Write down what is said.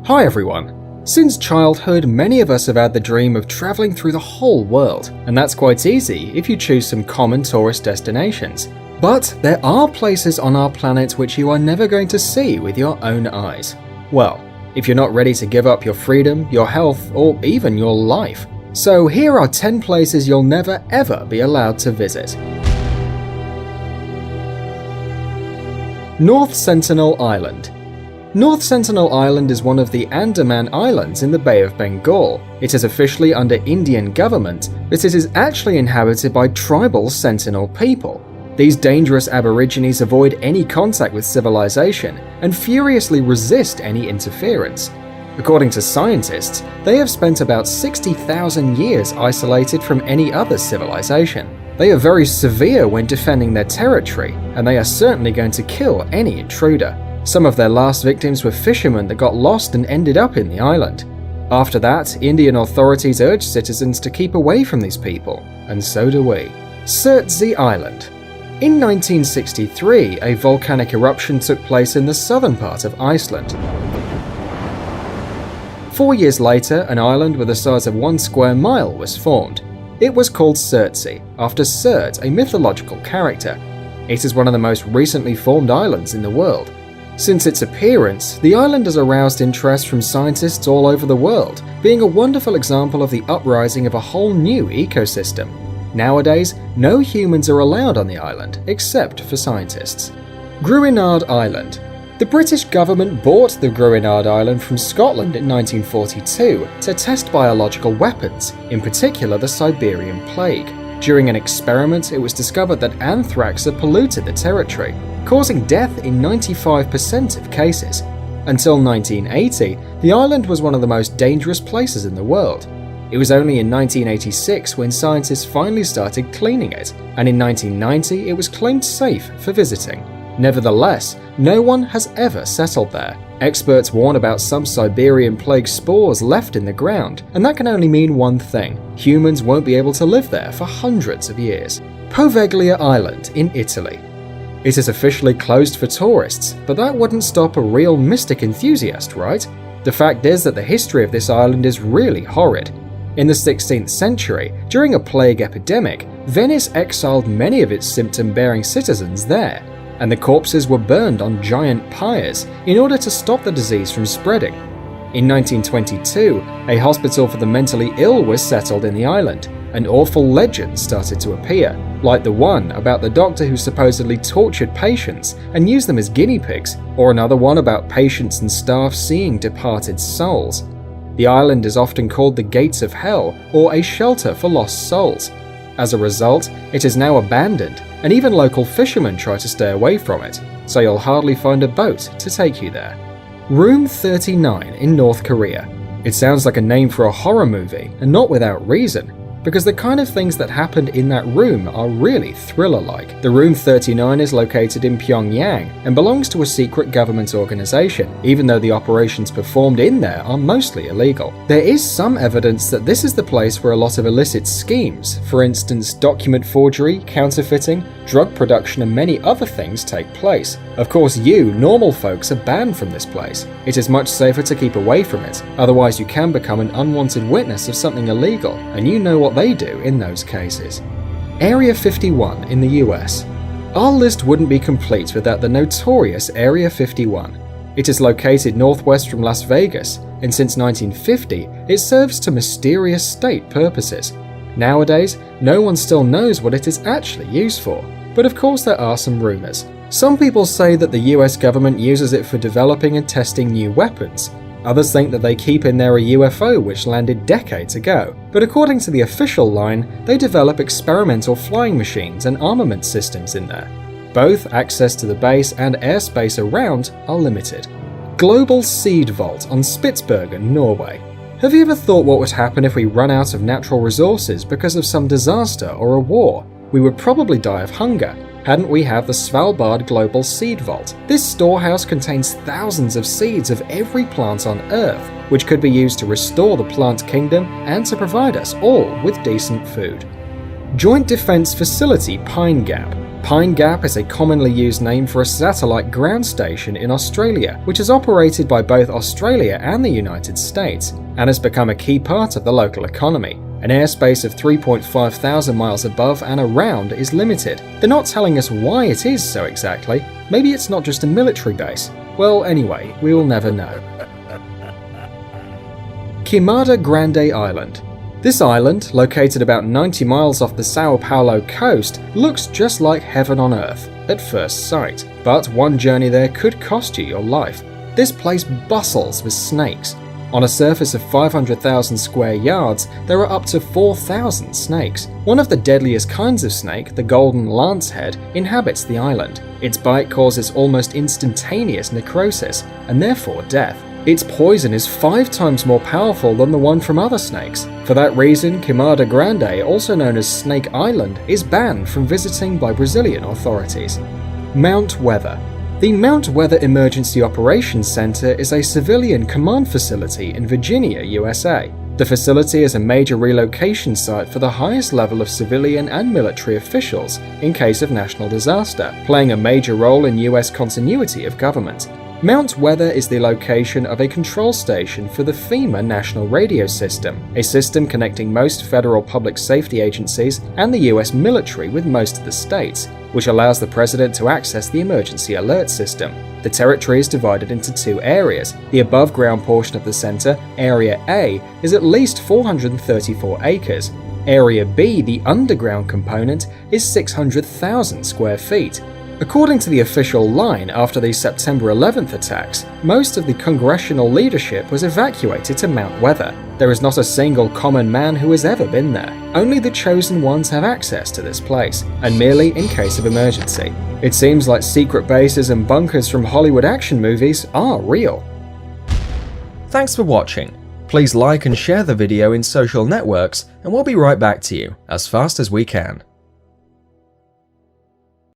Hi everyone! Since childhood, many of us have had the dream of travelling through the whole world, and that's quite easy if you choose some common tourist destinations. But there are places on our planet which you are never going to see with your own eyes. Well, if you're not ready to give up your freedom, your health, or even your life. So here are 10 places you'll never ever be allowed to visit. North Sentinel Island. North Sentinel Island is one of the Andaman Islands in the Bay of Bengal. It is officially under Indian government, but it is actually inhabited by tribal Sentinel people. These dangerous aborigines avoid any contact with civilization and furiously resist any interference. According to scientists, they have spent about 60,000 years isolated from any other civilization. They are very severe when defending their territory, and they are certainly going to kill any intruder. Some of their last victims were fishermen that got lost and ended up in the island. After that, Indian authorities urged citizens to keep away from these people, and so do we. Surtsey Island. In 1963, a volcanic eruption took place in the southern part of Iceland. 4 years later, an island with the size of 1 square mile was formed. It was called Surtsey, after Surt, a mythological character. It is one of the most recently formed islands in the world. Since its appearance, the island has aroused interest from scientists all over the world, being a wonderful example of the uprising of a whole new ecosystem. Nowadays, no humans are allowed on the island, except for scientists. Gruinard Island. The British government bought the Gruinard Island from Scotland in 1942 to test biological weapons, in particular the Siberian plague. During an experiment, it was discovered that anthrax had polluted the territory, causing death in 95% of cases. Until 1980, the island was one of the most dangerous places in the world. It was only in 1986 when scientists finally started cleaning it, and in 1990 it was claimed safe for visiting. Nevertheless, no one has ever settled there. Experts warn about some Siberian plague spores left in the ground, and that can only mean one thing: humans won't be able to live there for hundreds of years. Poveglia Island in Italy. It is officially closed for tourists, but that wouldn't stop a real mystic enthusiast, right? The fact is that the history of this island is really horrid. In the 16th century, during a plague epidemic, Venice exiled many of its symptom-bearing citizens there, and the corpses were burned on giant pyres in order to stop the disease from spreading. In 1922, a hospital for the mentally ill was settled in the island, and awful legends started to appear, like the one about the doctor who supposedly tortured patients and used them as guinea pigs, or another one about patients and staff seeing departed souls. The island is often called the Gates of Hell or a shelter for lost souls. As a result, it is now abandoned, and even local fishermen try to stay away from it, so you'll hardly find a boat to take you there. Room 39 in North Korea. It sounds like a name for a horror movie, and not without reason, because the kind of things that happened in that room are really thriller-like. The Room 39 is located in Pyongyang and belongs to a secret government organization, even though the operations performed in there are mostly illegal. There is some evidence that this is the place where a lot of illicit schemes, for instance document forgery, counterfeiting, drug production and many other things take place. Of course you, normal folks, are banned from this place. It is much safer to keep away from it, otherwise you can become an unwanted witness of something illegal, and you know what they do in those cases. Area 51 in the US. Our list wouldn't be complete without the notorious Area 51. It is located northwest from Las Vegas, and since 1950, it serves to mysterious state purposes. Nowadays, no one still knows what it is actually used for, but of course there are some rumors. Some people say that the US government uses it for developing and testing new weapons. Others think that they keep in there a UFO which landed decades ago, but according to the official line, they develop experimental flying machines and armament systems in there. Both access to the base and airspace around are limited. Global Seed Vault on Spitsbergen, Norway. Have you ever thought what would happen if we run out of natural resources because of some disaster or a war? We would probably die of hunger. Hadn't we have the Svalbard Global Seed Vault? This storehouse contains thousands of seeds of every plant on Earth, which could be used to restore the plant kingdom and to provide us all with decent food. Joint Defense Facility Pine Gap. Pine Gap is a commonly used name for a satellite ground station in Australia, which is operated by both Australia and the United States, and has become a key part of the local economy. An airspace of 3.5 thousand miles above and around is limited. They're not telling us why it is so exactly. Maybe it's not just a military base. Well, anyway, we will never know. Queimada Grande Island. This island, located about 90 miles off the Sao Paulo coast, looks just like heaven on earth at first sight. But one journey there could cost you your life. This place bustles with snakes. On a surface of 500,000 square yards, there are up to 4,000 snakes. One of the deadliest kinds of snake, the golden lancehead, inhabits the island. Its bite causes almost instantaneous necrosis, and therefore death. Its poison is 5 times more powerful than the one from other snakes. For that reason, Queimada Grande, also known as Snake Island, is banned from visiting by Brazilian authorities. Mount Weather. The Mount Weather Emergency Operations Center is a civilian command facility in Virginia, USA. The facility is a major relocation site for the highest level of civilian and military officials in case of national disaster, playing a major role in US continuity of government. Mount Weather is the location of a control station for the FEMA National Radio System, a system connecting most federal public safety agencies and the US military with most of the states, which allows the president to access the emergency alert system. The territory is divided into 2 areas. The above-ground portion of the center, Area A, is at least 434 acres. Area B, the underground component, is 600,000 square feet. According to the official line, after the September 11th attacks, most of the congressional leadership was evacuated to Mount Weather. There is not a single common man who has ever been there. Only the chosen ones have access to this place, and merely in case of emergency. It seems like secret bases and bunkers from Hollywood action movies are real. Thanks for watching. Please like and share the video in social networks, and we'll be right back to you as fast as we can.